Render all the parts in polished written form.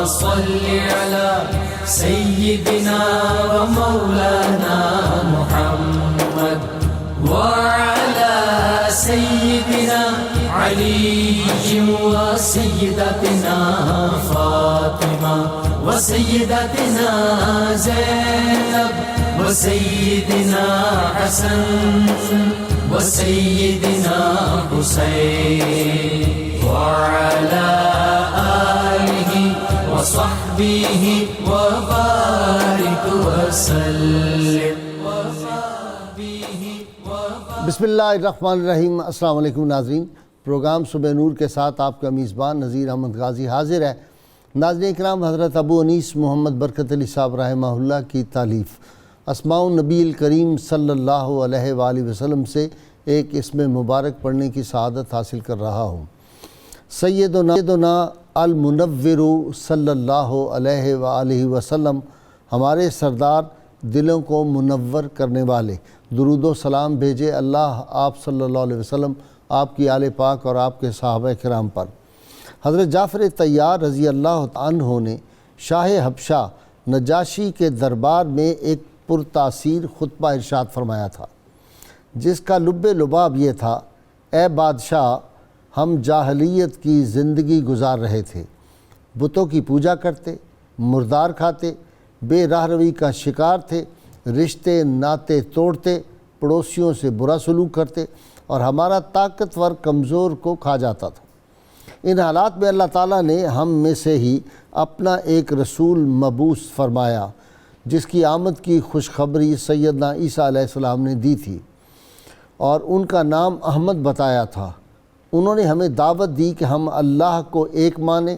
صل على سيدنا ومولانا محمد وعلى سيدنا علي وسيدتنا فاطمة وسيدتنا زينب وسيدنا حسن وسيدنا حسين وعلى آله وصحبه وبارك وسلم. بسم اللہ الرحمن الرحیم. السلام علیکم ناظرین. پروگرام صبح نور کے ساتھ آپ کا میزبان نذیر احمد غازی حاضر ہے. ناظرین کرام، حضرت ابو انیس محمد برکت علی صاحب رحمہ اللہ کی تالیف اسماء النبی الکریم صلی اللہ علیہ وآلہ وسلم سے ایک اسم مبارک پڑھنے کی سعادت حاصل کر رہا ہوں. سیدنا المنور صلی اللہ علیہ وآلہ وسلم، ہمارے سردار دلوں کو منور کرنے والے، درود و سلام بھیجے اللہ آپ صلی اللہ علیہ وسلم، آپ کی آل پاک اور آپ کے صحابہ کرام پر. حضرت جعفر طیار رضی اللہ عنہ نے شاہ حبشہ نجاشی کے دربار میں ایک پرتاثیر خطبہ ارشاد فرمایا تھا، جس کا لب لباب یہ تھا: اے بادشاہ، ہم جاہلیت کی زندگی گزار رہے تھے، بتوں کی پوجا کرتے، مردار کھاتے، بے راہ روی کا شکار تھے، رشتے ناتے توڑتے، پڑوسیوں سے برا سلوک کرتے اور ہمارا طاقتور کمزور کو کھا جاتا تھا. ان حالات میں اللہ تعالیٰ نے ہم میں سے ہی اپنا ایک رسول مبعوث فرمایا، جس کی آمد کی خوشخبری سیدنا عیسیٰ علیہ السلام نے دی تھی اور ان کا نام احمد بتایا تھا. انہوں نے ہمیں دعوت دی کہ ہم اللہ کو ایک مانیں،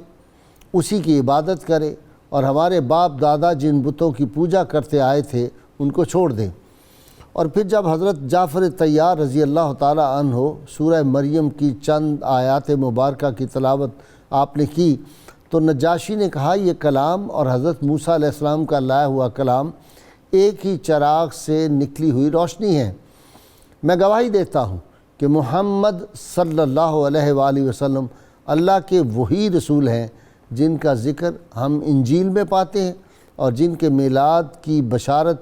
اسی کی عبادت کریں اور ہمارے باپ دادا جن بتوں کی پوجا کرتے آئے تھے ان کو چھوڑ دیں. اور پھر جب حضرت جعفر طیار رضی اللہ تعالی عنہ سورہ مریم کی چند آیات مبارکہ کی تلاوت آپ نے کی تو نجاشی نے کہا، یہ کلام اور حضرت موسیٰ علیہ السلام کا لایا ہوا کلام ایک ہی چراغ سے نکلی ہوئی روشنی ہے. میں گواہی دیتا ہوں کہ محمد صلی اللہ علیہ وآلہ وسلم اللہ کے وہی رسول ہیں جن کا ذکر ہم انجیل میں پاتے ہیں اور جن کے میلاد کی بشارت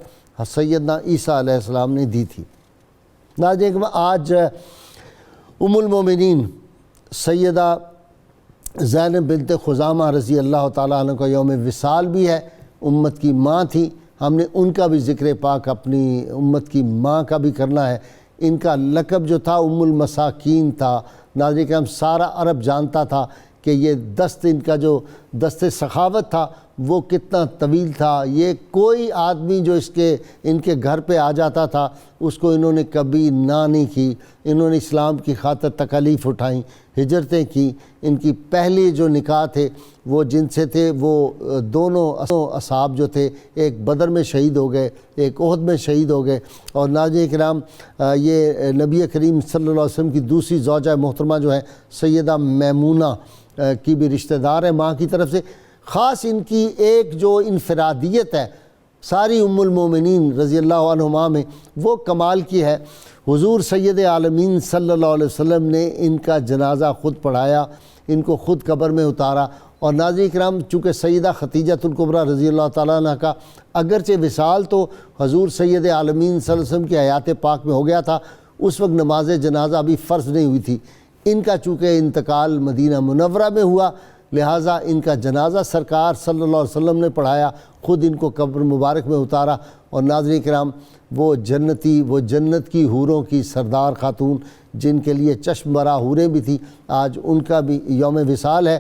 سیدنا عیسیٰ علیہ السلام نے دی تھی. ناظرین، آج ام المومنین سیدہ زینب بنت خزامہ رضی اللہ تعالیٰ عنہ کا یوم وصال بھی ہے. امت کی ماں تھی، ہم نے ان کا بھی ذکر پاک اپنی امت کی ماں کا بھی کرنا ہے. ان کا لقب جو تھا ام المساکین تھا. ناظرین کرام، سارا عرب جانتا تھا کہ یہ دست ان کا جو دست سخاوت تھا وہ کتنا طویل تھا. یہ کوئی آدمی جو ان کے گھر پہ آ جاتا تھا اس کو انہوں نے کبھی نہ نہیں کی. انہوں نے اسلام کی خاطر تکالیف اٹھائیں، ہجرتیں کی. ان کی پہلی جو نکاح تھے وہ جن سے تھے وہ دونوں اصحاب جو تھے، ایک بدر میں شہید ہو گئے، ایک احد میں شہید ہو گئے. اور ناظرین کرام، یہ نبی کریم صلی اللہ علیہ وسلم کی دوسری زوجہ محترمہ جو ہے سیدہ میمونہ کی بھی رشتہ دار ہے ماں کی طرف سے. خاص ان کی ایک جو انفرادیت ہے ساری ام المومنین رضی اللہ عنہما میں، وہ کمال کی ہے. حضور سید عالمین صلی اللہ علیہ وسلم نے ان کا جنازہ خود پڑھایا، ان کو خود قبر میں اتارا. اور ناظرین کرام، چونکہ سیدہ خدیجۃ الکبریٰ رضی اللہ تعالیٰ عنہ کا اگرچہ وصال تو حضور سید عالمین صلی اللہ علیہ وسلم کی حیات پاک میں ہو گیا تھا، اس وقت نماز جنازہ ابھی فرض نہیں ہوئی تھی. ان کا چونکہ انتقال مدینہ منورہ میں ہوا، لہٰذا ان کا جنازہ سرکار صلی اللہ علیہ وسلم نے پڑھایا، خود ان کو قبر مبارک میں اتارا. اور ناظرین کرام، وہ جنت کی حوروں کی سردار خاتون جن کے لیے چشم برا حوریں بھی تھیں، آج ان کا بھی یوم وصال ہے.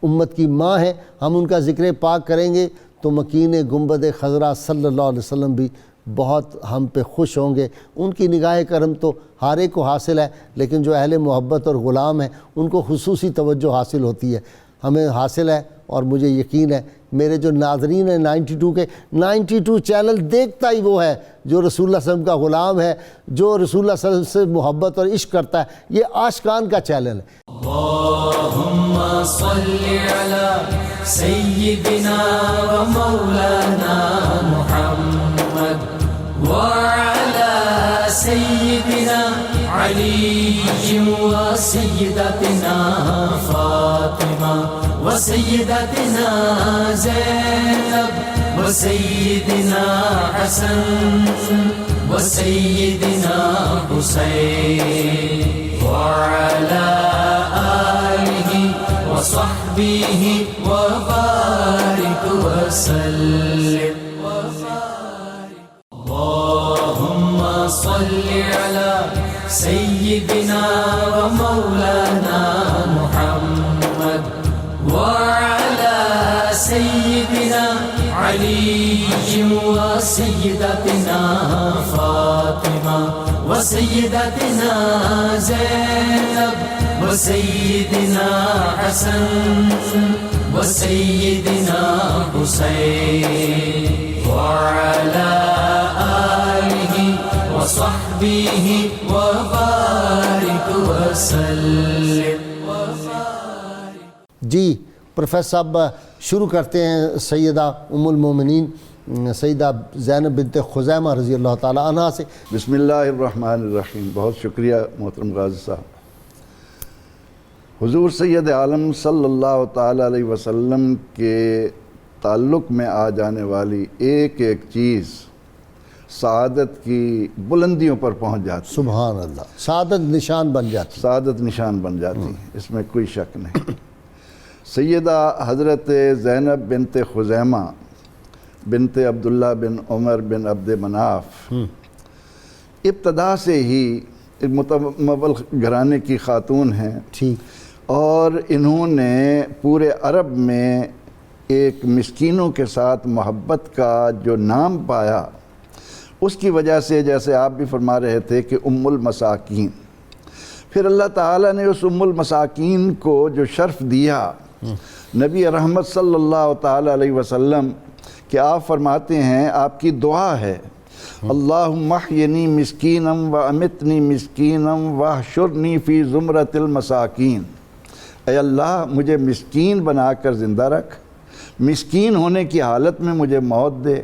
امت کی ماں ہے، ہم ان کا ذکر پاک کریں گے تو مکین گنبد خضرا صلی اللہ علیہ وسلم بھی بہت ہم پہ خوش ہوں گے. ان کی نگاہ کرم تو ہر ایک کو حاصل ہے، لیکن جو اہل محبت اور غلام ہیں ان کو خصوصی توجہ حاصل ہوتی ہے، ہمیں حاصل ہے. اور مجھے یقین ہے میرے جو ناظرین ہیں 92 چینل دیکھتا ہی وہ ہے جو رسول اللہ صلی اللہ علیہ وسلم کا غلام ہے، جو رسول اللہ صلی اللہ علیہ وسلم سے محبت اور عشق کرتا ہے. یہ عاشقان کا چینل ہے. اللہم صل علی سیدنا و مولانا محمد وعلی سیدنا سيدنا علي وسيدتنا فاطمة وسيدتنا زينب وسيدنا حسن وسيدنا حسين وعلى آله وصحبه وبارك وسلم. اللهم صل على سيدنا ومولانا محمد وعلى سيدنا علي وسيدتنا فاطمة وسيدتنا زينب وسيدنا حسن وسيدنا حسين وعلى آله وصحبه وبارك وسلم. جی پروفیسر صاحب شروع کرتے ہیں سیدہ ام المومنین سیدہ زینب بنت خزیمہ رضی اللہ تعالیٰ عنہ سے. بسم اللہ الرحمن الرحیم. بہت شکریہ محترم غازی صاحب. حضور سید عالم صلی اللہ تعالیٰ علیہ وسلم کے تعلق میں آ جانے والی ایک ایک چیز سعادت کی بلندیوں پر پہنچ جاتی. سبحان اللہ. سعادت نشان بن جاتی. سعادت نشان بن جاتی، اس میں کوئی شک نہیں. سیدہ حضرت زینب بنت خزیمہ بنت عبداللہ بن عمر بن عبد مناف ابتدا سے ہی متمول گھرانے کی خاتون ہیں، ٹھیک، اور انہوں نے پورے عرب میں ایک مسکینوں کے ساتھ محبت کا جو نام پایا، اس کی وجہ سے جیسے آپ بھی فرما رہے تھے کہ ام المساکین. پھر اللہ تعالیٰ نے اس ام المساکین کو جو شرف دیا، نبی رحمت صلی اللہ تعالیٰ علیہ وسلم کہ آپ فرماتے ہیں، آپ کی دعا ہے، اللہم احینی مسکینم و امتنی مسکینم واحشرنی فی زمرۃ المساکین. اے اللہ مجھے مسکین بنا کر زندہ رکھ، مسکین ہونے کی حالت میں مجھے موت دے،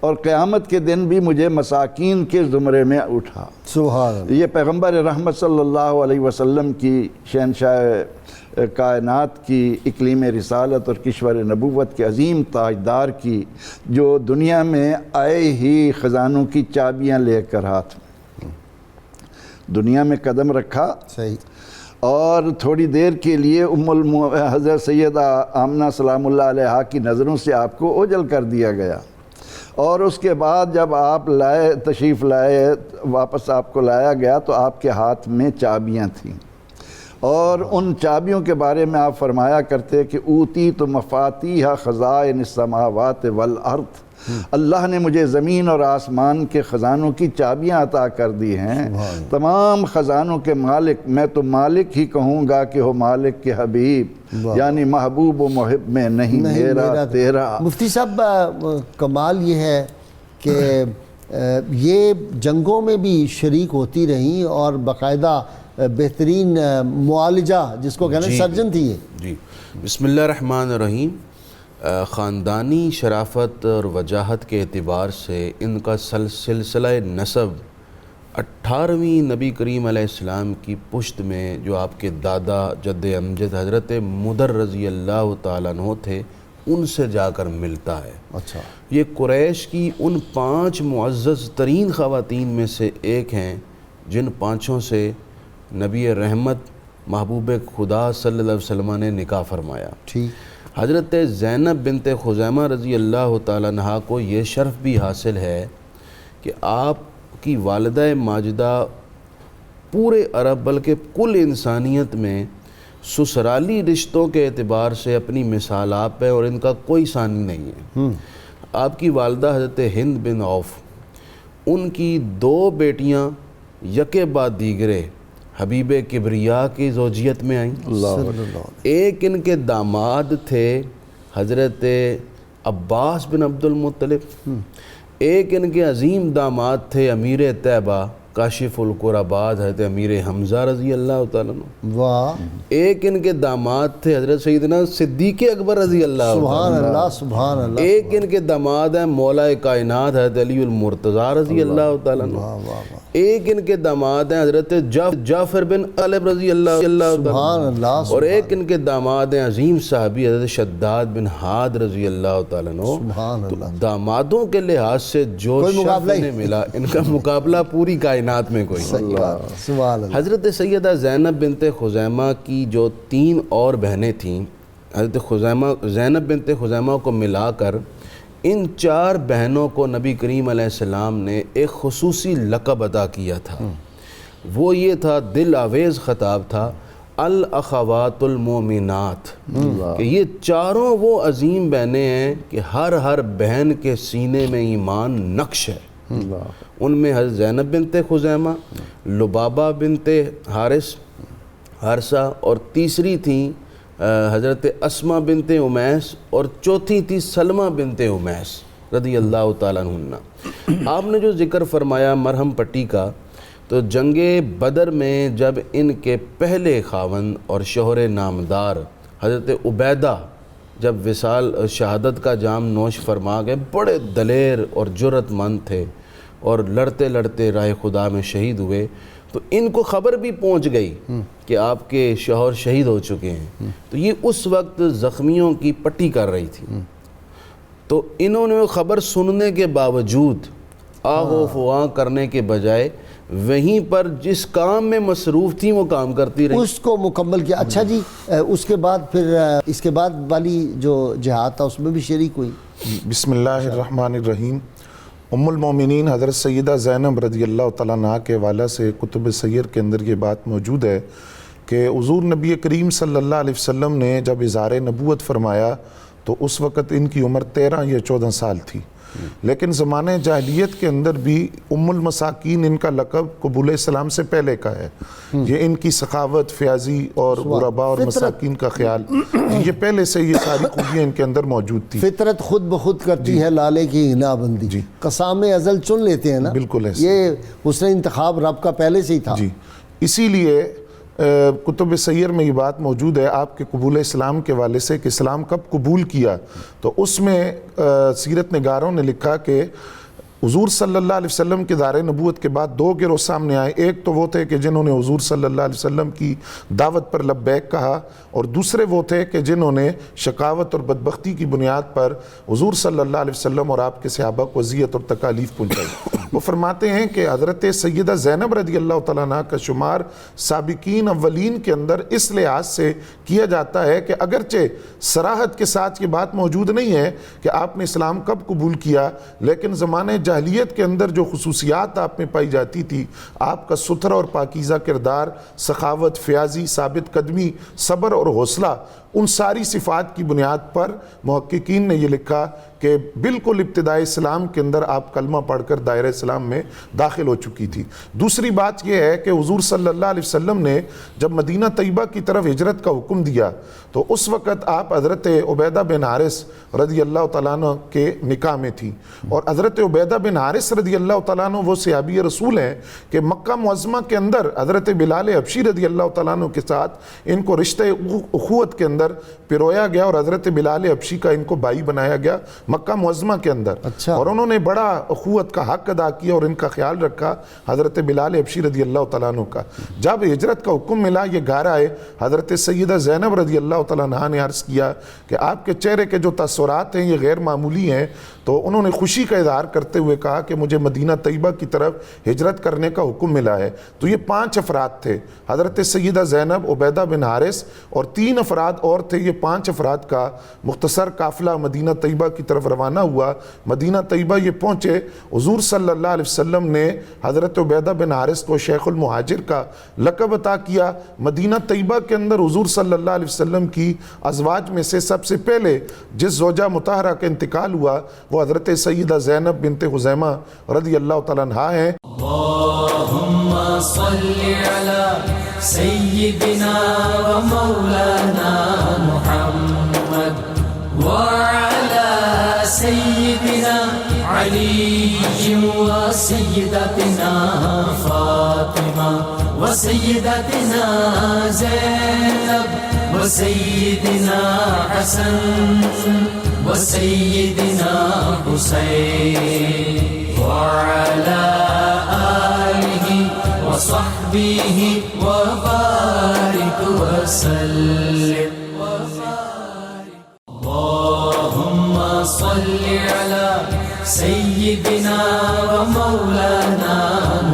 اور قیامت کے دن بھی مجھے مساکین کے زمرے میں اٹھا. سبحان اللہ. یہ پیغمبر رحمت صلی اللہ علیہ وسلم کی شہنشاہ کائنات کی اقلیم رسالت اور کشور نبوت کے عظیم تاجدار کی جو دنیا میں آئے ہی خزانوں کی چابیاں لے کر ہاتھ دنیا میں قدم رکھا. صحیح. اور تھوڑی دیر کے لیے حضرت سیدہ آمنہ سلام اللہ علیہا کی نظروں سے آپ کو اوجھل کر دیا گیا، اور اس کے بعد جب آپ تشریف لائے، واپس آپ کو لایا گیا تو آپ کے ہاتھ میں چابیاں تھیں، اور ان چابیوں کے بارے میں آپ فرمایا کرتے کہ اوتی تو مفاتیح خزائن السماوات والارض. اللہ نے مجھے زمین اور آسمان کے خزانوں کی چابیاں عطا کر دی ہیں. تمام خزانوں کے مالک، میں تو مالک ہی کہوں گا کہ ہو مالک کے حبیب، یعنی محبوب و محب میں نہیں میرا تیرا. مفتی صاحب کمال یہ ہے کہ یہ جنگوں میں بھی شریک ہوتی رہیں اور باقاعدہ بہترین معالجہ جس کو کہنا سرجن تھی یہ. جی بسم اللہ الرحمن الرحیم. خاندانی شرافت اور وجاہت کے اعتبار سے ان کا سلسلہ نسب 18ویں نبی کریم علیہ السلام کی پشت میں جو آپ کے دادا جد امجد حضرت مدر رضی اللہ تعالیٰ عنہ تھے، ان سے جا کر ملتا ہے. اچھا. یہ قریش کی ان 5 معزز ترین خواتین میں سے ایک ہیں جن 5 سے نبی رحمت محبوب خدا صلی اللہ علیہ وسلم نے نکاح فرمایا. ٹھیک. حضرت زینب بنت خزیمہ رضی اللہ تعالیٰ عنہ کو یہ شرف بھی حاصل ہے کہ آپ کی والدہ ماجدہ پورے عرب بلکہ کل انسانیت میں سسرالی رشتوں کے اعتبار سے اپنی مثال آپ ہے، اور ان کا کوئی ثانی نہیں ہے. آپ کی والدہ حضرت ہند بن عوف، ان کی 2 بیٹیاں یکے بعد دیگرے حبیب کبریا کی زوجیت میں آئیں. ایک ان کے داماد تھے حضرت عباس بن عبد المطلب، ایک ان کے عظیم داماد تھے امیر طیبہ کاشف القربات حضرت امیر حمزہ رضی اللہ تعالیٰ عنہ. واہ. ایک ان کے داماد تھے حضرت سیدنا صدیق اکبر رضی اللہ. سبحان اللہ سبحان اللہ. ایک ان کے داماد ہیں مولا کائنات حضرت علی المرتضیٰ رضی اللہ تعالیٰ عنہ. ایک ان کے داماد ہیں حضرت جعفر بن طالب رضی اللہ سبحان اللہ، اور ایک ان کے داماد ہیں عظیم صحابی حضرت شداد بن ہاد رضی اللہ تعالیٰ عنہ. سبحان تو اللہ. دامادوں کے لحاظ سے جو کوئی مقابلہ شرف ہی انہیں ملا، ان کا مقابلہ پوری کائنات میں کوئی نہیں. صحیح بات، سبحان اللہ. حضرت سیدہ زینب بنت خزیمہ کی جو 3 اور بہنیں تھیں، حضرت زینب بنت خزیمہ کو ملا کر ان 4 بہنوں کو نبی کریم علیہ السلام نے ایک خصوصی لقب عطا کیا تھا. وہ یہ تھا، دل آویز خطاب تھا، الاخوات المومنات، کہ یہ چاروں وہ عظیم بہنیں ہیں کہ ہر بہن کے سینے میں ایمان نقش ہے. ان میں حضرت زینب بنت خزیمہ، لبابہ بنت حارثہ، اور تیسری تھیں حضرت اسماء بنت امیس، اور چوتھی تھی سلمہ بنت امیس رضی اللہ تعالیٰ عنہ. آپ نے جو ذکر فرمایا مرہم پٹی کا، تو جنگ بدر میں جب ان کے پہلے خاوند اور شوہر نامدار حضرت عبیدہ جب وصال شہادت کا جام نوش فرما گئے، بڑے دلیر اور جرأت مند تھے اور لڑتے لڑتے راہ خدا میں شہید ہوئے، تو ان کو خبر بھی پہنچ گئی کہ آپ کے شوہر شہید ہو چکے ہیں. تو یہ اس وقت زخمیوں کی پٹی کر رہی تھی. تو انہوں نے خبر سننے کے باوجود آہ و فواں کرنے کے بجائے وہیں پر جس کام میں مصروف تھیں وہ کام کرتی رہی، اس کو مکمل کیا. اچھا جی، اس کے بعد پھر اس کے بعد والی جو جہاد تھا اس میں بھی شریک ہوئی. بسم اللہ الرحمن الرحیم. ام المومنین حضرت سیدہ زینب رضی اللہ تعالیٰ عنہ کے حوالہ سے کتب سیر کے اندر یہ بات موجود ہے کہ حضور نبی کریم صلی اللہ علیہ وسلم نے جب اظہار نبوت فرمایا تو اس وقت ان کی عمر 13 یا 14 سال تھی. لیکن زمانہ جاہلیت کے اندر بھی ام المساکین ان کا لقب قبول اسلام سے پہلے کا ہے. یہ ان کی سخاوت، فیاضی اور غرباء اور مساکین کا خیال، یہ پہلے سے یہ ساری خوبیاں ان کے اندر موجود تھی. فطرت خود بخود کرتی ہے لالے کی ہنا بندی. جی. قسام ازل چن لیتے ہیں نا. بالکل ایسے. یہ حسن انتخاب رب کا پہلے سے ہی تھا. جی. اسی لیے کتب سیر میں یہ بات موجود ہے آپ کے قبول اسلام کے والے سے کہ اسلام کب قبول کیا، تو اس میں سیرت نگاروں نے لکھا کہ حضور صلی اللہ علیہ وسلم کے دار نبوت کے بعد 2 گروہ سامنے آئے. ایک تو وہ تھے کہ جنہوں نے حضور صلی اللہ علیہ وسلم کی دعوت پر لبیک کہا، اور دوسرے وہ تھے کہ جنہوں نے شقاوت اور بدبختی کی بنیاد پر حضور صلی اللہ علیہ وسلم اور آپ کے صحابہ کو اذیت اور تکالیف پہنچائی. وہ فرماتے ہیں کہ حضرت سیدہ زینب رضی اللہ تعالیٰ عنہ کا شمار سابقین اولین کے اندر اس لحاظ سے کیا جاتا ہے کہ اگرچہ صراحت کے ساتھ یہ بات موجود نہیں ہے کہ آپ نے اسلام کب قبول کیا، لیکن زمانے جاہلیت کے اندر جو خصوصیات آپ میں پائی جاتی تھی، آپ کا ستھرا اور پاکیزہ کردار، سخاوت، فیاضی، ثابت قدمی، صبر اور حوصلہ، ان ساری صفات کی بنیاد پر محققین نے یہ لکھا کہ بالکل ابتدائی اسلام کے اندر آپ کلمہ پڑھ کر دائرہ اسلام میں داخل ہو چکی تھی. دوسری بات یہ ہے کہ حضور صلی اللہ علیہ وسلم نے جب مدینہ طیبہ کی طرف ہجرت کا حکم دیا تو اس وقت آپ حضرت عبیدہ بن حارث رضی اللہ تعالیٰ عنہ کے نکاح میں تھی. اور حضرت عبیدہ بن حارث رضی اللہ تعالیٰ عنہ وہ صحابی رسول ہیں کہ مکہ معظمہ کے اندر حضرت بلال حبشی رضی اللہ تعالیٰ عنہ کے ساتھ ان کو رشتہ اخوت کے اندر پرویا گیا اور حضرت بلال حبشی کا ان کو بھائی بنایا گیا مکہ معظمہ کے اندر. اچھا. اور انہوں نے بڑا اخوت کا حق ادا کیا اور ان کا خیال رکھا حضرت بلال حبشی رضی اللہ تعالیٰ عنہ کا. جب ہجرت کا حکم ملا یہ گھر آئے، حضرت سیدہ زینب رضی اللہ تعالیٰ عنہ نے عرض کیا کہ آپ کے چہرے کے جو تاثرات ہیں یہ غیر معمولی ہیں. تو انہوں نے خوشی کا اظہار کرتے ہوئے کہا کہ مجھے مدینہ طیبہ کی طرف ہجرت کرنے کا حکم ملا ہے. تو یہ 5 افراد تھے، حضرت سیدہ زینب، عبیدہ بن حارث اور 3 افراد اور تھے. یہ 5 افراد کا مختصر قافلہ مدینہ طیبہ کی طرف روانہ ہوا. مدینہ طیبہ یہ پہنچے، حضور صلی اللہ علیہ وسلم نے حضرت عبیدہ بن حارث کو شیخ المہاجر کا لقب عطا کیا. مدینہ طیبہ کے اندر حضور صلی اللہ علیہ وسلم کی ازواج میں سے سب سے پہلے جس زوجہ مطہرہ کا انتقال ہوا وہ حضرت سیدہ زینب بنت خزیمہ رضی اللہ تعالیٰ عنہ ہیں. اللہم صلی علی سیدنا و مولانا محمد وعلی سیدنا علی و سیدتنا فاطمہ و سیدتنا زینب و سیدنا حسن و سیدنا حسین وعلی آلہ وصحبه وبارك وسلم. اللهم صل على سيدنا ومولانا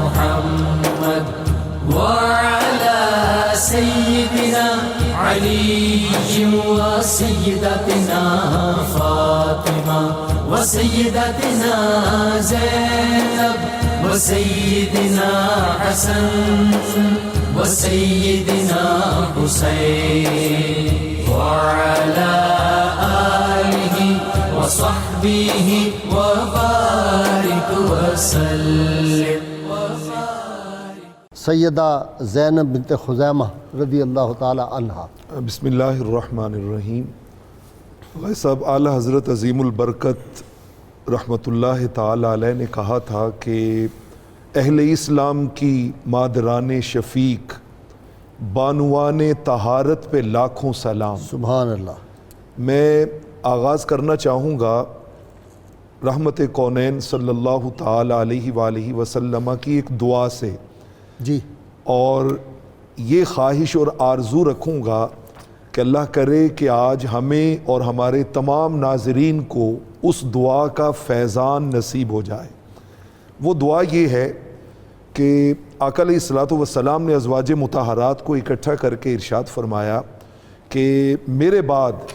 محمد وعلى سيدنا علي وسيدتنا فاطمة وسيدتنا زينب وسيدنا حسن وسيدنا حسين وعلى آله وصحبه وبارك وسلم. سیدہ زینب بنت خزیمہ رضی اللہ تعالی عنہا. بسم اللہ الرحمن الرحیم. غازی صاحب اعلیٰ حضرت عظیم البرکت رحمۃ اللہ تعالی علیہ نے کہا تھا کہ اہل اسلام کی مادران شفیق بانوان طہارت پہ لاکھوں سلام. سبحان اللہ. میں آغاز کرنا چاہوں گا رحمت کونین صلی اللہ تعالی علیہ وآلہ وسلم کی ایک دعا سے جی، اور یہ خواہش اور آرزو رکھوں گا کہ اللہ کرے کہ آج ہمیں اور ہمارے تمام ناظرین کو اس دعا کا فیضان نصیب ہو جائے. وہ دعا یہ ہے کہ آقا علیہ الصلوۃ والسلام نے ازواج مطہرات کو اکٹھا کر کے ارشاد فرمایا کہ میرے بعد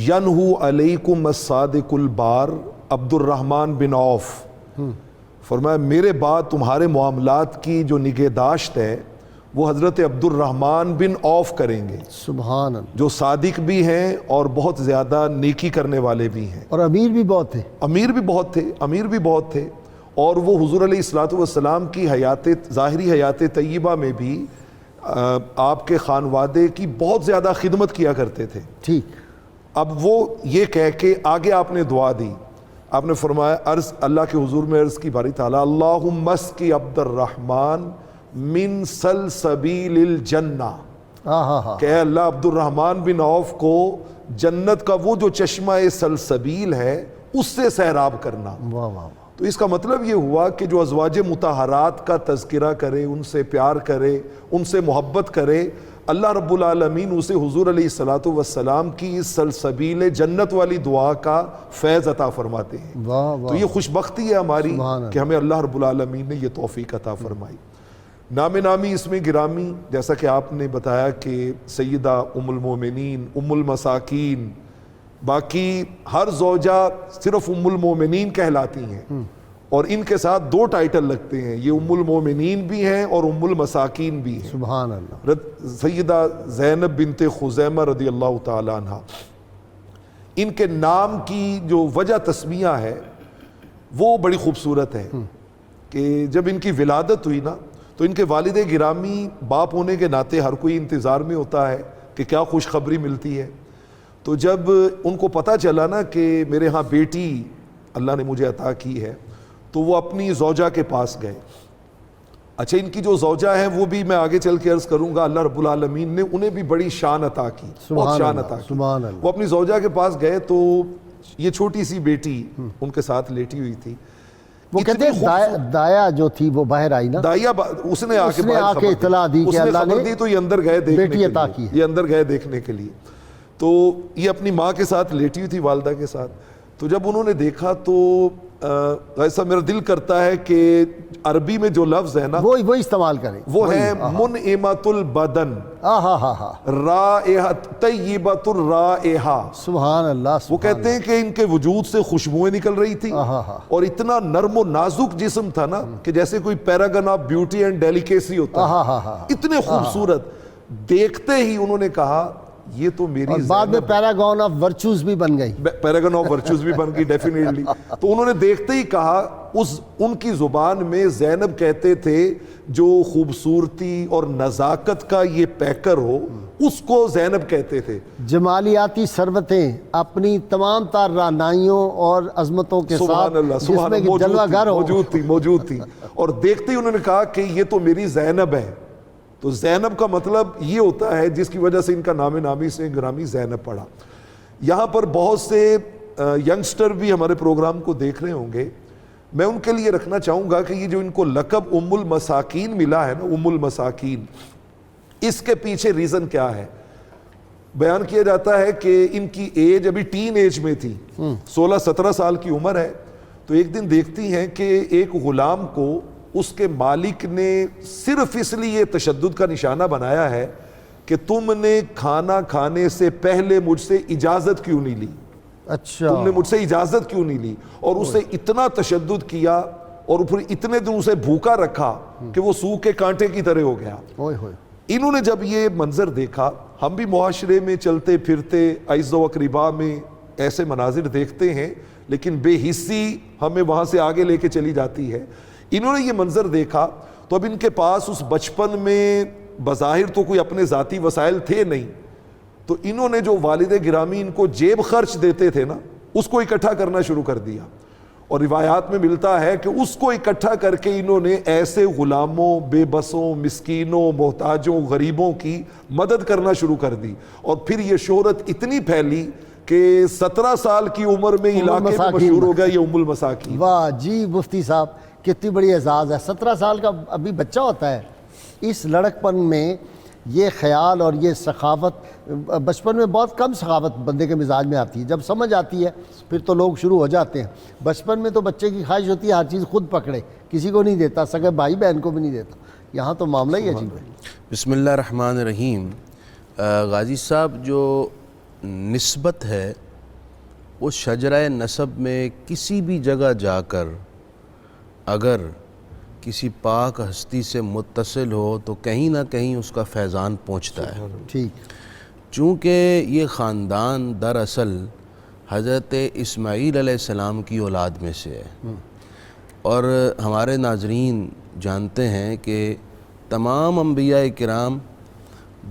ینہو علیکم الصادق البار عبد الرحمن بن عوف، فرمایا میرے بعد تمہارے معاملات کی جو نگہداشت ہے وہ حضرت عبد الرحمن بن عوف کریں گے، سبحان اللہ. جو صادق بھی ہیں اور بہت زیادہ نیکی کرنے والے بھی ہیں. اور امیر بھی بہت تھے. امیر بھی بہت تھے اور وہ حضور علیہ الصلوۃ والسلام کی ظاہری حیات طیبہ میں بھی آپ کے خانوادے کی بہت زیادہ خدمت کیا کرتے تھے. ٹھیک. اب وہ یہ کہہ کے آگے آپ نے دعا دی، آپ نے فرمایا عرض اللہ کے حضور میں عرض کی باری تعالیٰ اللہم اسقی عبد الرحمن من سلسبیل الجنہ، کہ اے اللہ عبد الرحمن بن عوف کو جنت کا وہ جو چشمہ سلسبیل ہے اس سے سیراب کرنا. واہ واہ. تو اس کا مطلب یہ ہوا کہ جو ازواج مطہرات کا تذکرہ کرے، ان سے پیار کرے، ان سے محبت کرے، اللہ رب العالمین اسے حضور علیہ الصلوۃ والسلام کی اس سلسبیل جنت والی دعا کا فیض عطا فرماتے ہیں. تو یہ خوش بختی ہے ہماری کہ ہمیں اللہ رب العالمین نے یہ توفیق عطا فرمائی. نام نامی اس میں گرامی جیسا کہ آپ نے بتایا کہ سیدہ ام المومنین، ام المساکین، باقی ہر زوجہ صرف ام المومنین کہلاتی ہیں اور ان کے ساتھ دو ٹائٹل لگتے ہیں، یہ ام المومنین بھی ہیں اور ام المساکین بھی ہیں. سبحان اللہ. سیدہ زینب بنت خزیمہ رضی اللہ تعالی عنہ، ان کے نام کی جو وجہ تسمیہ ہے وہ بڑی خوبصورت ہے کہ جب ان کی ولادت ہوئی نا تو ان کے والد گرامی باپ ہونے کے ناطے ہر کوئی انتظار میں ہوتا ہے کہ کیا خوشخبری ملتی ہے. تو جب ان کو پتہ چلا نا کہ میرے ہاں بیٹی اللہ نے مجھے عطا کی ہے تو وہ اپنی زوجہ کے پاس گئے. اچھا ان کی جو زوجہ ہیں وہ بھی میں آگے چل کے عرض کروں گا اللہ رب العالمین نے انہیں بھی بڑی شان عطا کی، بہت شان عطا کی. وہ اپنی زوجہ کے پاس گئے تو یہ چھوٹی سی بیٹی ان کے ساتھ لیٹی ہوئی تھی. وہ کہتے ہیں دایا جو تھی وہ باہر آئی نا، دایا اس نے آ کے اطلاع دی کہ اللہ نے تو یہ اندر گئے دیکھنے بیٹی عطا کی، یہ اندر گئے دیکھنے کے لیے. تو یہ اپنی ماں کے ساتھ لیٹی ہوئی تھی، والدہ کے ساتھ. تو جب انہوں نے دیکھا تو ایسا میرا دل کرتا ہے کہ عربی میں جو لفظ ہے نا وہ استعمال کریں، وہ ہے منعمۃ البدن، رائحۃ طیبۃ الرائحہ. سبحان اللہ. وہ کہتے ہیں کہ ان کے وجود سے خوشبوئیں نکل رہی تھی اور اتنا نرم و نازک جسم تھا نا کہ جیسے کوئی پیراگن آف بیوٹی اینڈ ڈیلیکیسی ہوتا ہے، اتنے خوبصورت. دیکھتے ہی انہوں نے کہا یہ تو میری، بعد میں پیراگن آف ورچوز بھی بن گئی، پیراگن آف ورچوز بھی بن گئی ڈیفینیٹلی. تو انہوں نے دیکھتے ہی کہا، ان کی زبان میں زینب کہتے تھے جو خوبصورتی اور نزاکت کا یہ پیکر ہو اس کو زینب کہتے تھے. جمالیاتی ثروتیں اپنی تمام تر رعنائیوں اور عظمتوں کے ساتھ جس میں جلوہ گر موجود تھی اور دیکھتے ہی انہوں نے کہا کہ یہ تو میری زینب ہے. تو زینب کا مطلب یہ ہوتا ہے جس کی وجہ سے ان کا نام نامی سے گرامی زینب پڑا. یہاں پر بہت سے ینگسٹر بھی ہمارے پروگرام کو دیکھ رہے ہوں گے. میں ان کے لیے رکھنا چاہوں گا کہ یہ جو ان کو لقب ام المساکین ملا ہے نا، ام المساکین، اس کے پیچھے ریزن کیا ہے؟ بیان کیا جاتا ہے کہ ان کی ایج ابھی ٹین ایج میں تھی، 16-17 سال کی عمر ہے. تو ایک دن دیکھتی ہیں کہ ایک غلام کو اس کے مالک نے صرف اس لیے تشدد کا نشانہ بنایا ہے کہ تم نے کھانا کھانے سے پہلے مجھ سے اجازت کیوں نہیں لی، اچھا تم نے مجھ سے اجازت کیوں نہیں لی، اور اسے اتنا تشدد کیا اور پھر اتنے دن اسے بھوکا رکھا کہ وہ سوکھ کے کانٹے کی طرح ہو گیا. اوئے ہوئے. انہوں نے جب یہ منظر دیکھا، ہم بھی معاشرے میں چلتے پھرتے اعز و اقربا میں ایسے مناظر دیکھتے ہیں لیکن بے حسی ہمیں وہاں سے آگے لے کے چلی جاتی ہے. انہوں نے یہ منظر دیکھا تو اب ان کے پاس اس بچپن میں بظاہر تو کوئی اپنے ذاتی وسائل تھے نہیں، تو انہوں نے جو والد گرامی ان کو جیب خرچ دیتے تھے نا، اس کو اکٹھا کرنا شروع کر دیا. اور روایات میں ملتا ہے کہ اس کو اکٹھا کر کے انہوں نے ایسے غلاموں، بے بسوں، مسکینوں، محتاجوں، غریبوں کی مدد کرنا شروع کر دی. اور پھر یہ شہرت اتنی پھیلی کہ 17 سال کی عمر میں علاقے میں مشہور ہو گیا یہ ام المساکین. واہ جی مفتی صاحب کتنی بڑی اعزاز ہے. 17 سال کا ابھی بچہ ہوتا ہے، اس لڑکپن میں یہ خیال اور یہ سخاوت، بچپن میں بہت کم سخاوت بندے کے مزاج میں آتی ہے، جب سمجھ آتی ہے پھر تو لوگ شروع ہو جاتے ہیں. بچپن میں تو بچے کی خواہش ہوتی ہے ہر چیز خود پکڑے، کسی کو نہیں دیتا، سگے بھائی بہن کو بھی نہیں دیتا. یہاں تو معاملہ ہی عجیب ہے. بسم اللہ الرحمن الرحیم. غازی صاحب جو نسبت ہے وہ شجرہ نسب میں کسی بھی جگہ جا کر اگر کسی پاک ہستی سے متصل ہو تو کہیں نہ کہیں اس کا فیضان پہنچتا ہے. ٹھیک. چونکہ یہ خاندان دراصل حضرت اسماعیل علیہ السلام کی اولاد میں سے ہے، اور ہمارے ناظرین جانتے ہیں کہ تمام انبیاء کرام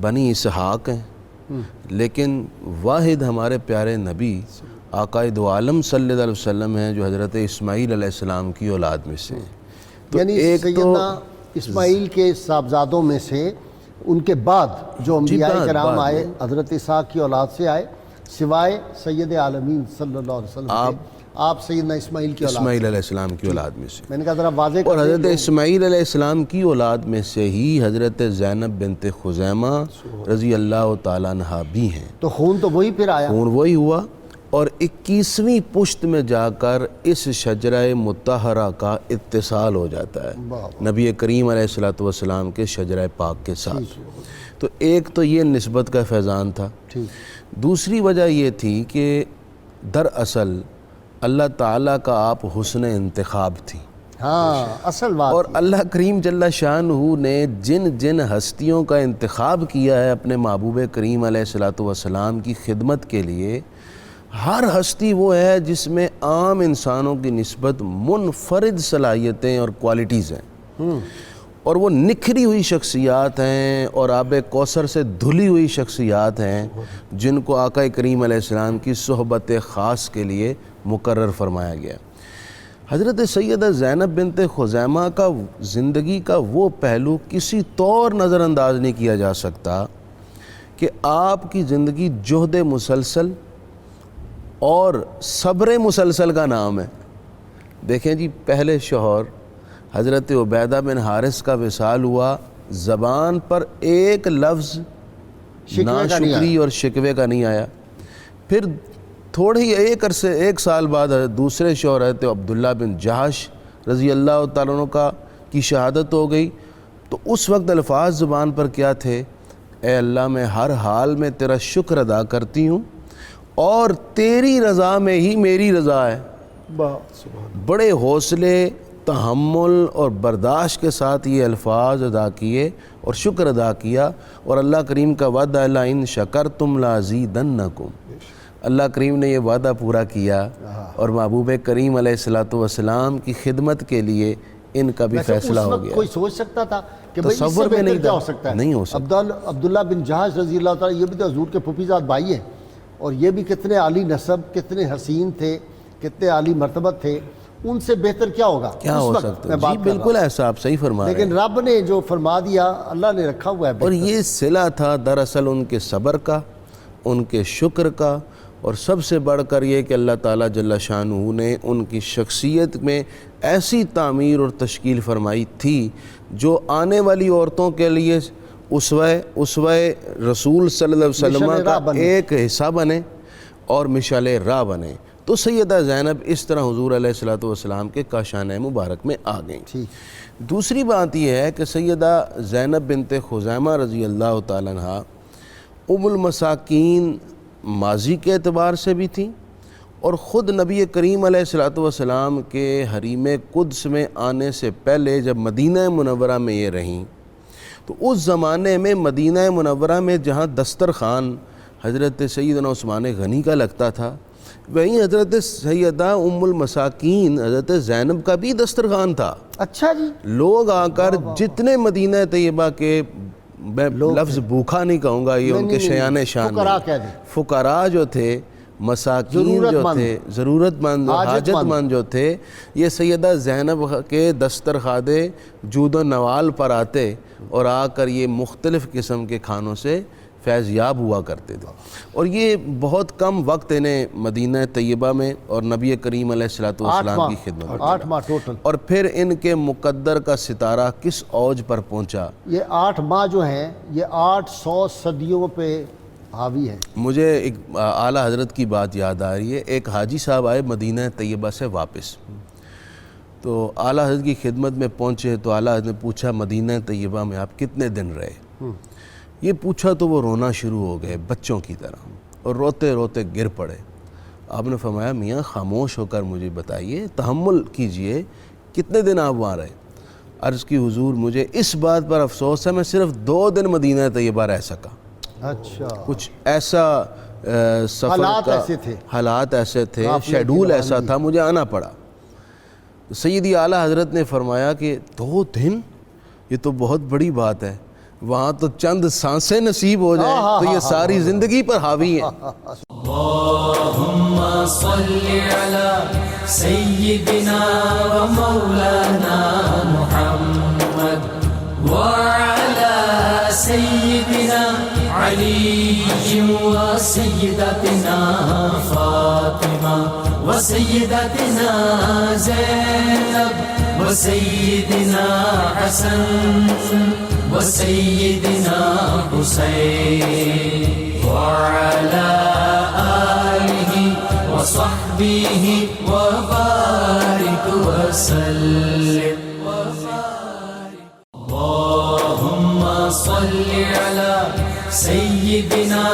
بنی اسحاق ہیں، لیکن واحد ہمارے پیارے نبی آقائے دو عالم صلی اللہ علیہ وسلم ہیں جو حضرت اسماعیل علیہ السلام کی اولاد میں سے ہیں. تو یعنی سیدنا اسماعیل کے صاحبزادوں میں سے ان کے بعد جو انبیاء کرام آئے حضرت اسحاق کی اولاد سے آئے، سوائے سید عالمین صلی اللہ علیہ وسلم کے، آپ سیدنا اسماعیل کی اولاد، اسماعیل علیہ السلام کی اولاد میں سے. میں نے کہا ذرا واضح کر اور دیں. حضرت اسماعیل علیہ السلام کی اولاد میں سے ہی حضرت زینب بنت خزیمہ رضی اللہ تعالیٰ عنہا بھی ہیں. تو خون تو وہی پھر آیا. خون وہی ہوا، اور 21ویں پشت میں جا کر اس شجرہ مطہرہ کا اتصال ہو جاتا ہے نبی کریم علیہ السلام کے شجرہ پاک کے ساتھ. تو ایک تو یہ نسبت کا فیضان تھا. دوسری وجہ یہ تھی کہ دراصل اللہ تعالیٰ کا آپ حسن انتخاب تھی. ہاں اصل بات. اور اللہ کریم جل شانہ نے جن جن ہستیوں کا انتخاب کیا ہے اپنے محبوب کریم علیہ السلام کی خدمت کے لیے، ہر ہستی وہ ہے جس میں عام انسانوں کی نسبت منفرد صلاحیتیں اور کوالٹیز ہیں، اور وہ نکھری ہوئی شخصیات ہیں اور آب کوثر سے دھلی ہوئی شخصیات ہیں جن کو آقا کریم علیہ السلام کی صحبت خاص کے لیے مقرر فرمایا گیا. حضرت سیدہ زینب بنت خزیمہ کا زندگی کا وہ پہلو کسی طور نظر انداز نہیں کیا جا سکتا کہ آپ کی زندگی جہد مسلسل اور صبر مسلسل کا نام ہے. دیکھیں جی، پہلے شوہر حضرت عبیدہ بن حارث کا وصال ہوا، زبان پر ایک لفظ ناشکری اور شکوے کا نہیں آیا. پھر تھوڑے ہی ایک سال بعد دوسرے شوہر حضرت عبداللہ بن جہش رضی اللہ تعالیٰ عنہ کی شہادت ہو گئی. تو اس وقت الفاظ زبان پر کیا تھے؟ اے اللہ میں ہر حال میں تیرا شکر ادا کرتی ہوں اور تیری رضا میں ہی میری رضا ہے. بڑے حوصلے، تحمل اور برداشت کے ساتھ یہ الفاظ ادا کیے اور شکر ادا کیا. اور اللہ کریم کا وعدہ لَئِن شَكَرْتُمْ لَأَزِيدَنَّكُمْ، اللہ کریم نے یہ وعدہ پورا کیا اور محبوب کریم علیہ السلام کی خدمت کے لیے ان کا بھی فیصلہ ہو گیا. کوئی سوچ سکتا تھا کہ بھئی اس تصور سے میں نہیں بہتر کیا ہو سکتا ہے؟ نہیں ہو سکتا. عبداللہ بن جہش رضی اللہ تعالیٰ، یہ بھی تو حضور کے پھوپھیزاد بھائی ہیں، اور یہ بھی کتنے عالی نسب، کتنے حسین تھے، کتنے عالی مرتبت تھے. ان سے بہتر کیا ہوگا؟ کیا ہو سکتا ہے؟ جی بالکل ایسا آپ صحیح فرما رہے ہیں. لیکن رب نے جو فرما دیا اللہ نے رکھا ہوا ہے. اور یہ صلہ تھا دراصل ان کے صبر کا، ان کے شکر کا اور سب سے بڑھ کر یہ کہ اللہ تعالیٰ جل شانہ نے ان کی شخصیت میں ایسی تعمیر اور تشکیل فرمائی تھی جو آنے والی عورتوں کے لیے اسوہ رسول صلی اللہ علیہ وسلم کا ایک حصہ بنے اور مشعل راہ بنے۔ تو سیدہ زینب اس طرح حضور علیہ الصلوۃ والسلام کے کاشانہ مبارک میں آ گئیں۔ دوسری بات یہ ہے کہ سیدہ زینب بنت خزیمہ رضی اللہ تعالیٰ عنہ ام المساکین ماضی کے اعتبار سے بھی تھیں، اور خود نبی کریم علیہ الصلوۃ والسلام کے حریم قدس میں آنے سے پہلے جب مدینہ منورہ میں یہ رہیں تو اس زمانے میں مدینہ منورہ میں جہاں دسترخوان حضرت سیدنا عثمان غنی کا لگتا تھا، وہیں حضرت سیدہ ام المساکین حضرت زینب کا بھی دسترخوان تھا۔ اچھا جی، لوگ آ کر جتنے مدینہ طیبہ کے، میں لفظ بھوکھا نہیں کہوں گا، یہ ان کے شیان شان فقراء جو تھے، مساکین جو تھے، ضرورت مند حاجت مند جو تھے، یہ سیدہ زینب کے دسترخوان جود و نوال پر آتے اور آ کر یہ مختلف قسم کے کھانوں سے فیض یاب ہوا کرتے تھے۔ اور یہ بہت کم وقت انہیں مدینہ طیبہ میں اور نبی کریم علیہ الصلوۃ والسلام کی خدمت میں 8 ماہ ٹوٹل، اور پھر ان کے مقدر کا ستارہ کس اوج پر پہنچا۔ یہ 8 ماہ جو ہیں یہ 800 صدیوں پہ حاوی ہیں۔ مجھے ایک اعلیٰ حضرت کی بات یاد آ رہی ہے، ایک حاجی صاحب آئے مدینہ طیبہ سے واپس، تو اعلیٰ حضرت کی خدمت میں پہنچے تو اعلیٰ حضرت نے پوچھا مدینہ طیبہ میں آپ کتنے دن رہے؟ یہ پوچھا تو وہ رونا شروع ہو گئے بچوں کی طرح، اور روتے روتے گر پڑے۔ آپ نے فرمایا میاں خاموش ہو کر مجھے بتائیے، تحمل کیجئے، کتنے دن آپ وہاں رہے؟ عرض کی حضور مجھے اس بات پر افسوس ہے میں صرف 2 دن مدینہ طیبہ رہ سکا۔ اچھا، کچھ ایسا سفر حالات کا ایسے تھے، حالات ایسے تھے، شیڈول ایسا تھا، مجھے آنا پڑا۔ سیدی اعلیٰ حضرت نے فرمایا کہ 2 دن، یہ تو بہت بڑی بات ہے، وہاں تو چند سانسیں نصیب ہو جائیں تو یہ ساری زندگی پر حاوی ہیں۔ اللہم صلی علی سیدنا و مولانا محمد وعلی سیدنا علی و سیدتنا فاطمہ و سیدتنا زینب و سیدنا حسن وسيدنا حسين وعلى آله وصحبه وبارك وسلم اللهم صل على سيدنا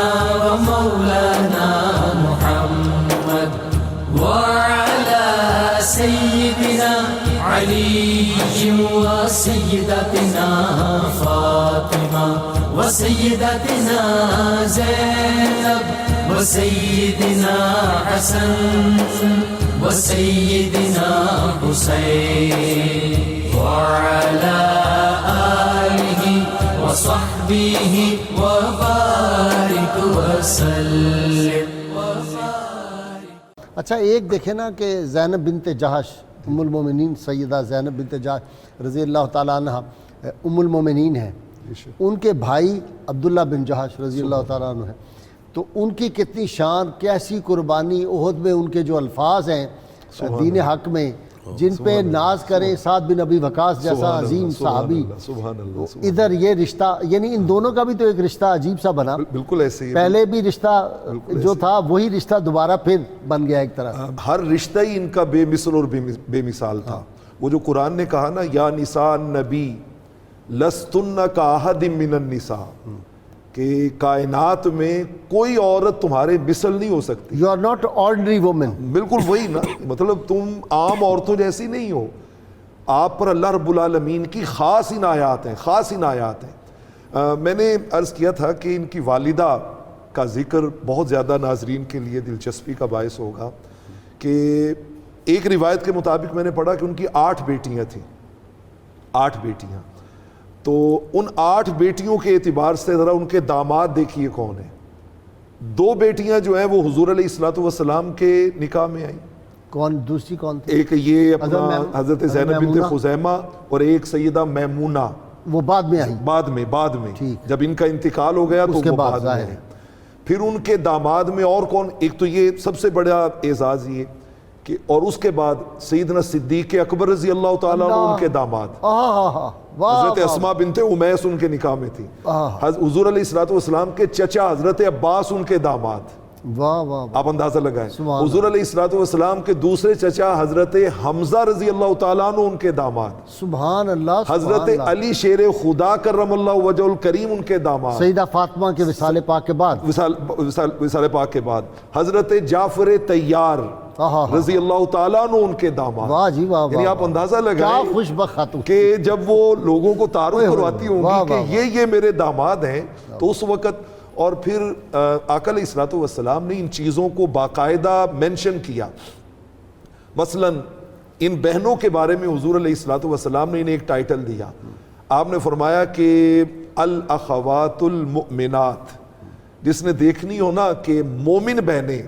ومولانا محمد وعلى سيدنا علي وسيدتنا فاطمة وسيدتنا زينب وسيدنا حسن وسيدنا حسين وعلى آله وصحبه وبارك وسلم۔ اچھا ایک دیکھیں نا کہ زینب بنت جہش ام المومنین سیدہ زینب بنت جہش رضی اللہ تعالیٰ عنہ ام المومنین ہیں، ان کے بھائی عبداللہ بن جہش رضی اللہ تعالیٰ عنہ ہیں، تو ان کی کتنی شان، کیسی قربانی، احد میں ان کے جو الفاظ ہیں دین حق میں جن پہ ناز کریں، سعد بن ابی وقاص جیسا عظیم صحابی، ادھر یہ رشتہ، یعنی ان دونوں کا بھی تو ایک رشتہ عجیب سا بنا، بالکل ایسے ہی پہلے بھی رشتہ جو تھا وہی رشتہ دوبارہ پھر بن گیا ایک طرح۔ ہر رشتہ ہی ان کا بے مثل اور بے مثال تھا۔ وہ جو قرآن نے کہا نا یا نساء النبی لستن کاحد من النساء، کہ کائنات میں کوئی عورت تمہارے مثل نہیں ہو سکتی، you are not ordinary woman, بالکل وہی نا، مطلب تم عام عورتوں جیسی نہیں ہو، آپ پر اللہ رب العالمین کی خاص عنایات ہیں، خاص عنایات ہیں۔ میں نے عرض کیا تھا کہ ان کی والدہ کا ذکر بہت زیادہ ناظرین کے لیے دلچسپی کا باعث ہوگا، کہ ایک روایت کے مطابق میں نے پڑھا کہ ان کی 8 بیٹیاں تھیں، 8 بیٹیاں، تو ان 8 بیٹیوں کے اعتبار سے ذرا ان کے داماد دیکھیے کون ہیں۔ 2 بیٹیاں جو ہیں وہ حضور علیہ الصلوۃ والسلام کے نکاح میں آئیں، کون دوسری کون تھی؟ ایک یہ اپنا حضرت زینب بنت خزیمہ اور ایک سیدہ میمونہ، وہ بعد میں آئی، بعد میں جب ان کا انتقال ہو گیا تو وہ بعد میں آئی۔ پھر ان کے داماد میں اور کون؟ ایک تو یہ سب سے بڑا اعزاز یہ کہ اور اس کے بعد سیدنا صدیق اکبر رضی اللہ تعالیٰ عنہ ان کے داماد، حضرت اسماء بنت امیس ان کے نکاح میں تھی، حضور علیہ الصلوۃ والسلام کے چچا حضرت عباس ان کے داماد، آپ اندازہ لگائیں، حضور علیہ الصلوۃ والسلام کے دوسرے چچا حضرت حمزہ رضی اللہ تعالیٰ عنہ ان کے داماد، سبحان اللہ، حضرت علی شیر خدا کرم اللہ وجہ الکریم ان کے داماد، سیدہ فاطمہ کے وصال پاک کے بعد، وصال پاک کے بعد حضرت جعفر طیار رضی اللہ تعالیٰ عنہ ان کے داماد۔ واہ جی واہ، یعنی آپ اندازہ لگائیں کیا خوش بخت خاتون کہ جب وہ لوگوں کو تعارف کرواتی ہوں گی کہ یہ میرے داماد ہیں، تو اس وقت اور پھر آقا علیہ الصلوۃ والسلام نے ان چیزوں کو باقاعدہ مینشن کیا۔ مثلا ان بہنوں کے بارے میں حضور علیہ الصلوۃ والسلام نے انہیں ایک ٹائٹل دیا، آپ نے فرمایا کہ الاخوات المؤمنات، جس نے دیکھنی ہو نا کہ مومن بہنیں،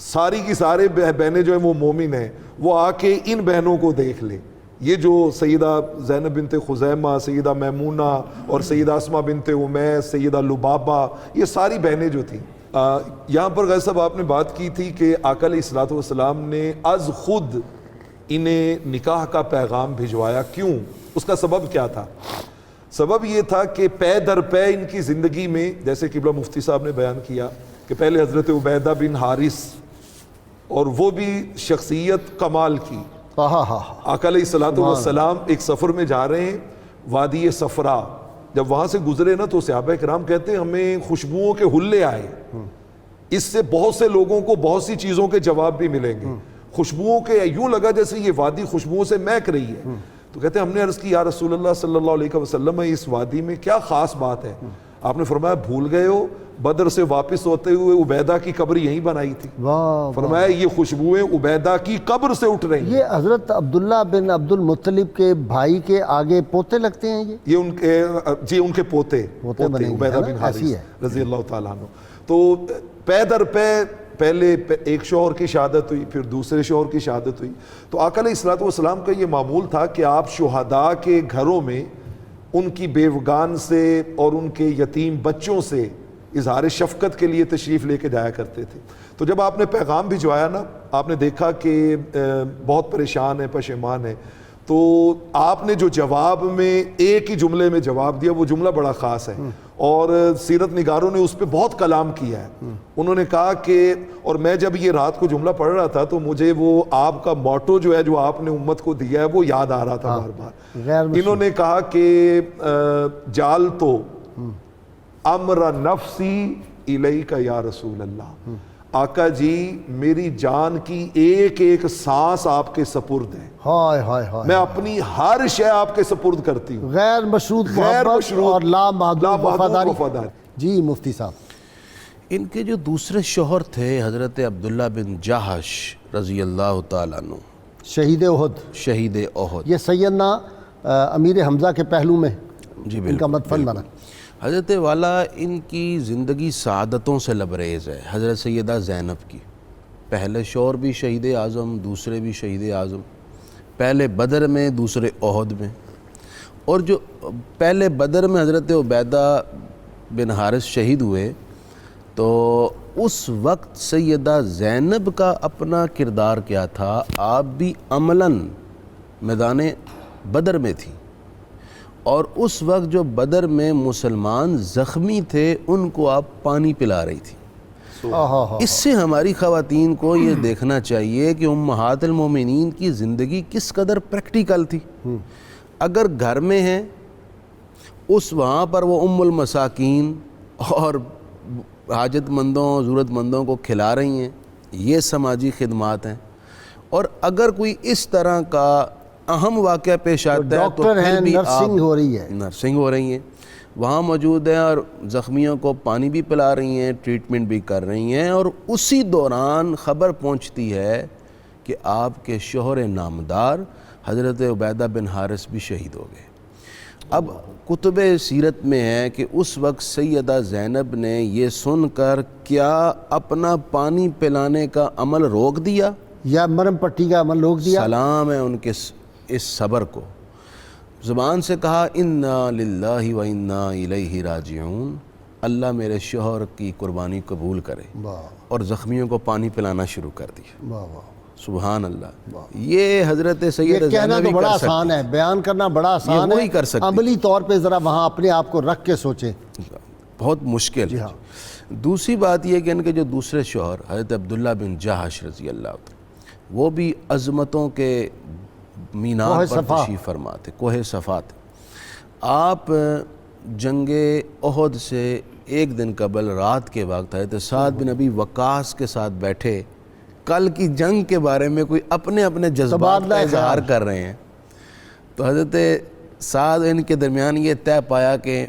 ساری کی سارے بہنیں جو ہیں وہ مومن ہیں، وہ آ کے ان بہنوں کو دیکھ لیں۔ یہ جو سیدہ زینب بنت خزیمہ، سیدہ میمونہ اور سیدہ اسماء بنت امیس، سیدہ لبابہ، یہ ساری بہنیں جو تھیں، یہاں پر غیر صاحب آپ نے بات کی تھی کہ آقا علیہ الصلوۃ والسلام نے از خود انہیں نکاح کا پیغام بھجوایا، کیوں؟ اس کا سبب کیا تھا؟ سبب یہ تھا کہ پے در پے ان کی زندگی میں، جیسے قبلہ مفتی صاحب نے بیان کیا کہ پہلے حضرت عبیدہ بن حارث، اور وہ بھی شخصیت کمال کی، آقا علیہ الصلوۃ والسلام ایک سفر میں جا رہے ہیں وادی صفرا، جب وہاں سے گزرے نا تو صحابہ کرام کہتے ہیں ہمیں خوشبوؤں کے حلے آئے، اس سے بہت سے لوگوں کو بہت سی چیزوں کے جواب بھی ملیں گے، خوشبوؤں کے یوں لگا جیسے یہ وادی خوشبوؤں سے مہک رہی ہے۔ تو کہتے ہیں ہم نے عرض کی یا رسول اللہ صلی اللہ علیہ وسلم اس وادی میں کیا خاص بات ہے؟ آپ نے فرمایا بھول گئے ہو بدر سے واپس ہوتے ہوئے عبیدہ کی قبر یہیں بنائی تھی، فرمایا یہ خوشبوئیں عبیدہ کی قبر سے اٹھ رہی ہیں۔ یہ حضرت عبداللہ بن عبد المطلب کے بھائی کے آگے پوتے لگتے ہیں یہ ان کے جی ان کے پوتے عبیدہ بن حارث رضی اللہ تعالیٰ عنہ۔ تو پے در پے پہلے ایک شوہر کی شہادت ہوئی، پھر دوسرے شوہر کی شہادت ہوئی، تو آقا علیہ الصلوۃ والسلام کا یہ معمول تھا کہ آپ شہداء کے گھروں میں ان کی بیوگان سے اور ان کے یتیم بچوں سے اظہار شفقت کے لیے تشریف لے کے جایا کرتے تھے۔ تو جب آپ نے پیغام بھجوایا نا، آپ نے دیکھا کہ بہت پریشان ہے، پشیمان ہے، تو آپ نے جو جواب میں ایک ہی جملے میں جواب دیا، وہ جملہ بڑا خاص ہے اور سیرت نگاروں نے اس پہ بہت کلام کیا ہے۔ انہوں نے کہا کہ، اور میں جب یہ رات کو جملہ پڑھ رہا تھا تو مجھے وہ آپ کا موٹو جو ہے جو آپ نے امت کو دیا ہے وہ یاد آ رہا تھا بار بار۔ انہوں نے کہا کہ جال تو امر نفسی الیک یا رسول اللہ، آقا جی میری جان کی ایک ایک سانس آپ کے سپرد ہے، میں اپنی ہر شے آپ کے سپرد کرتی ہوں، غیر مشروط محبت اور لا محدود وفاداری۔ جی مفتی صاحب، ان کے جو دوسرے شوہر تھے حضرت عبداللہ بن جہش رضی اللہ تعالیٰ عنہ، شہید احد، شہید احد، یہ سیدنا امیر حمزہ کے پہلو میں جی ان کا مدفن بنا۔ حضرت والا ان کی زندگی سعادتوں سے لبریز ہے۔ حضرت سیدہ زینب کی، پہلے شوہر بھی شہید اعظم، دوسرے بھی شہید اعظم، پہلے بدر میں دوسرے احد میں، اور جو پہلے بدر میں حضرت عبیدہ بن حارث شہید ہوئے تو اس وقت سیدہ زینب کا اپنا کردار کیا تھا؟ آپ بھی عملاً میدان بدر میں تھی، اور اس وقت جو بدر میں مسلمان زخمی تھے ان کو آپ پانی پلا رہی تھی۔ اس سے ہماری خواتین کو یہ دیکھنا چاہیے کہ امہات المومنین کی زندگی کس قدر پریکٹیکل تھی۔ اگر گھر میں ہیں وہاں پر وہ ام المساکین اور حاجت مندوں ضرورت مندوں کو کھلا رہی ہیں، یہ سماجی خدمات ہیں۔ اور اگر کوئی اس طرح کا اہم واقعہ پیش آتا ہے تو پھر بھی نرسنگ ہو رہی ہے، نرسنگ ہو رہی ہیں، وہاں موجود ہیں اور زخمیوں کو پانی بھی پلا رہی ہیں، ٹریٹمنٹ بھی کر رہی ہیں، اور اسی دوران خبر پہنچتی ہے کہ آپ کے شوہر نامدار حضرت عبیدہ بن حارث بھی شہید ہو گئے۔ اب کتب سیرت میں ہے کہ اس وقت سیدہ زینب نے یہ سن کر کیا اپنا پانی پلانے کا عمل روک دیا یا مرم پٹی کا عمل روک دیا؟ سلام ہے ان کے اس صبر کو، زبان سے کہا انا للہ و انا الیہ راجعون، اللہ میرے شوہر کی قربانی قبول کرے، اور زخمیوں کو پانی پلانا شروع کر دیا۔ سبحان اللہ۔ یہ حضرت سید یہ کہنا زینب تو ہی بڑا کر سکتے آسان ہے، بیان کرنا بڑا آسان وہی ہے، کر سکتے۔ عملی طور پہ ذرا وہاں اپنے آپ کو رکھ کے سوچیں۔ بہت مشکل ہے۔ دوسری بات یہ کہ ان کے جو دوسرے شوہر حضرت عبداللہ بن جہش رضی اللہ عنہ، وہ بھی عظمتوں کے مینار پر تشریف فرما تھے، کوہ صفا تھے۔ آپ جنگ احد سے ایک دن قبل رات کے وقت حضرت سعد بن ابی وقاص کے ساتھ بیٹھے، کل کی جنگ کے بارے میں کوئی اپنے اپنے جذبات کا اظہار کر رہے ہیں، تو حضرت سعد ان کے درمیان یہ طے پایا کہ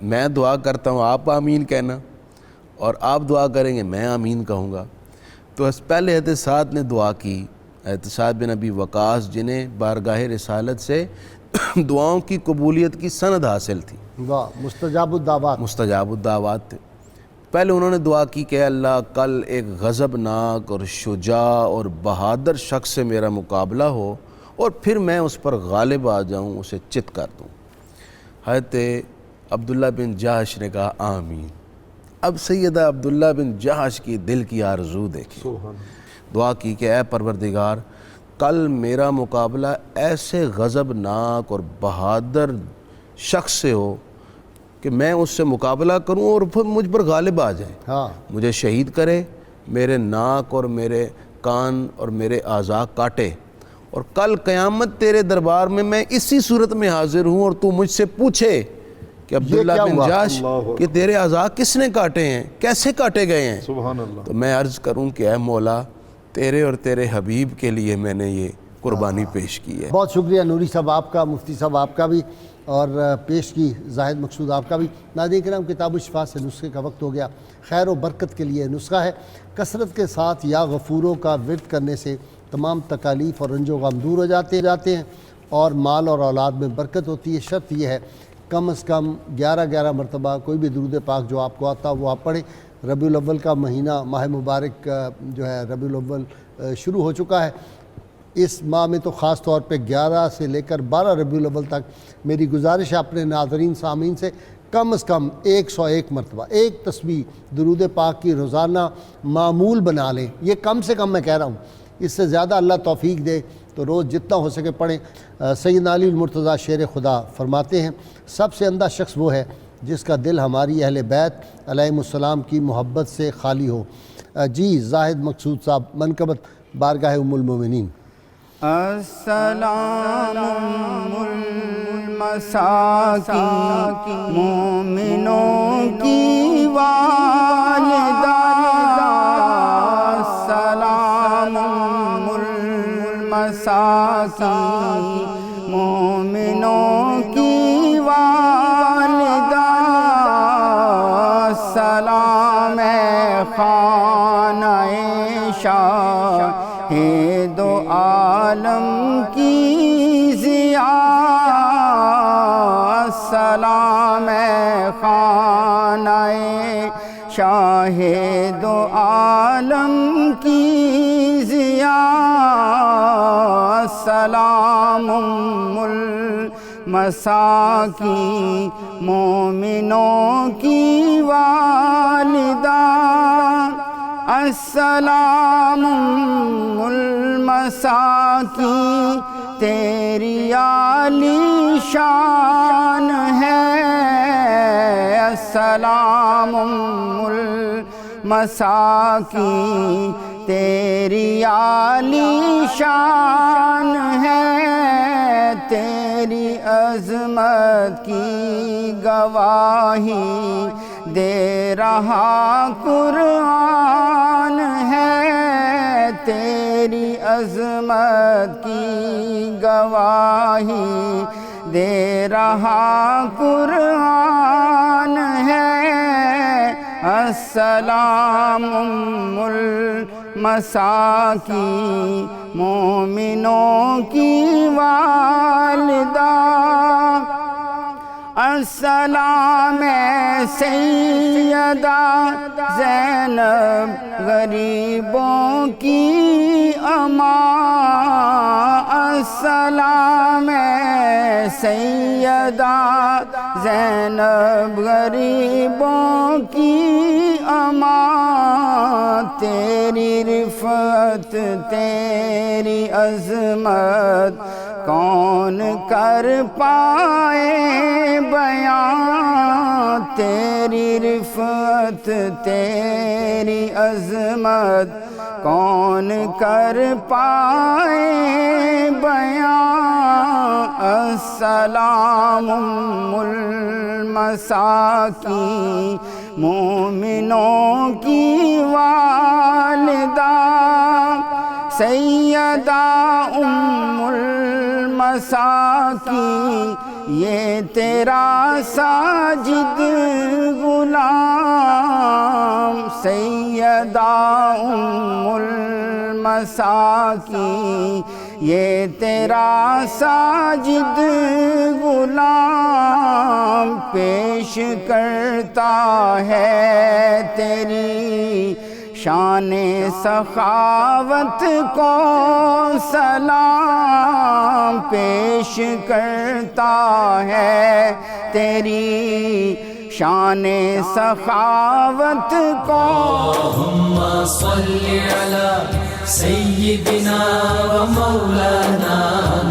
میں دعا کرتا ہوں آپ آمین کہنا، اور آپ دعا کریں گے میں آمین کہوں گا۔ تو پہلے حضرت سعد نے دعا کی، حضرت سعد بن ابی وقاص جنہیں بارگاہ رسالت سے دعاؤں کی قبولیت کی سند حاصل تھی، مستجاب الدعوات، مستجاب الدعوات تھے۔ پہلے انہوں نے دعا کی کہ اللہ کل ایک غضبناک اور شجاع اور بہادر شخص سے میرا مقابلہ ہو، اور پھر میں اس پر غالب آ جاؤں، اسے چت کر دوں۔ حضرت عبداللہ بن جہش نے کہا آمین۔ اب سیدہ عبداللہ بن جہش کی دل کی آرزو دیکھیں، دعا کی کہ اے پروردگار کل میرا مقابلہ ایسے غضبناک اور بہادر شخص سے ہو کہ میں اس سے مقابلہ کروں اور پھر مجھ پر غالب آ جائے، مجھے شہید کرے، میرے ناک اور میرے کان اور میرے اعضاء کاٹے، اور کل قیامت تیرے دربار میں میں اسی صورت میں حاضر ہوں اور تو مجھ سے پوچھے کہ عبداللہ بن جہش کہ تیرے اعضاء کس نے کاٹے ہیں، کیسے کاٹے گئے ہیں، سبحان اللہ، تو میں عرض کروں کہ اے مولا تیرے اور تیرے حبیب کے لیے میں نے یہ قربانی پیش کی ہے۔ بہت شکریہ نوری صاحب آپ کا، مفتی صاحب آپ کا بھی، اور پیش کی زاہد مقصود آپ کا بھی۔ ناظرین کرام، کتاب الشفا سے نسخے کا وقت ہو گیا۔ خیر و برکت کے لیے نسخہ ہے، کثرت کے ساتھ یا غفوروں کا ورد کرنے سے تمام تکالیف اور رنج و غم دور ہو جاتے ہیں اور مال اور اولاد میں برکت ہوتی ہے۔ شرط یہ ہے کم از کم 11 مرتبہ کوئی بھی درود پاک جو آپ کو آتا وہ آپ پڑھیں۔ ربیع الاول کا مہینہ، ماہ مبارک جو ہے ربیع الاول شروع ہو چکا ہے۔ اس ماہ میں تو خاص طور پہ 11 سے لے کر 12 ربیع الاول تک میری گزارش ہے اپنے ناظرین سامعین سے کم از کم 101 مرتبہ ایک تسبیح درود پاک کی روزانہ معمول بنا لیں۔ یہ کم سے کم میں کہہ رہا ہوں، اس سے زیادہ اللہ توفیق دے تو روز جتنا ہو سکے پڑھیں۔ سیدنا علی المرتضیٰ شیر خدا فرماتے ہیں سب سے اندھا شخص وہ ہے جس کا دل ہماری اہل بیت علیہم السلام کی محبت سے خالی ہو۔ جی زاہد مقصود صاحب، منقبت بارگاہ ام المومنین۔ السلام المساکی مومنوں کی والدہ، السلام المساکی مومنوں کی والدہ، السلام خانہ شاہ دو عالم کی ضیاء، السلام خانہ شاہ دو عالم کی ضیاء، السلام المساکی مومنوں کی والدہ، السلام المساکی تیری عالی شان ہے، السلام المساکی تیری عالی شان ہے، تیری عظمت کی گواہی دے رہا قرآن ہے، تیری عظمت کی گواہی دے رہا قرآن ہے، السلام المساکی مومنوں کی والدہ، السلام سیدہ زینب غریبوں کی اماں، السلام سیدہ زینب غریبوں کی اماں، تیری رفعت تیری عظمت کون کر پائے بیان، تیری رفعت تیری عظمت کون کر پائے بیان، السلام ام المساکین مومنوں کی والدہ، سیدہ ام المساکین یہ تیرا ساجد غلام، سیدہ ام المساکین یہ تیرا ساجد غلام، پیش کرتا ہے تیری شان سخاوت کو سلام، پیش کرتا ہے تیری شان سخاوت کو، اللهم صل على سيدنا ومولانا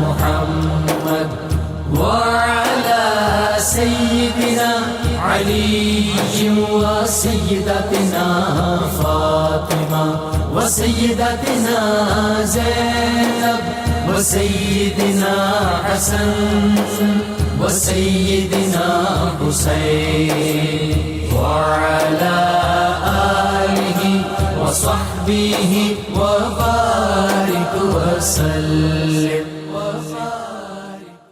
محمد وعلى سيدنا علي وسيدتنا فاطمة وسيدتنا زينب وسيدنا حسن وسيدنا حسين وعلى آله وصحبه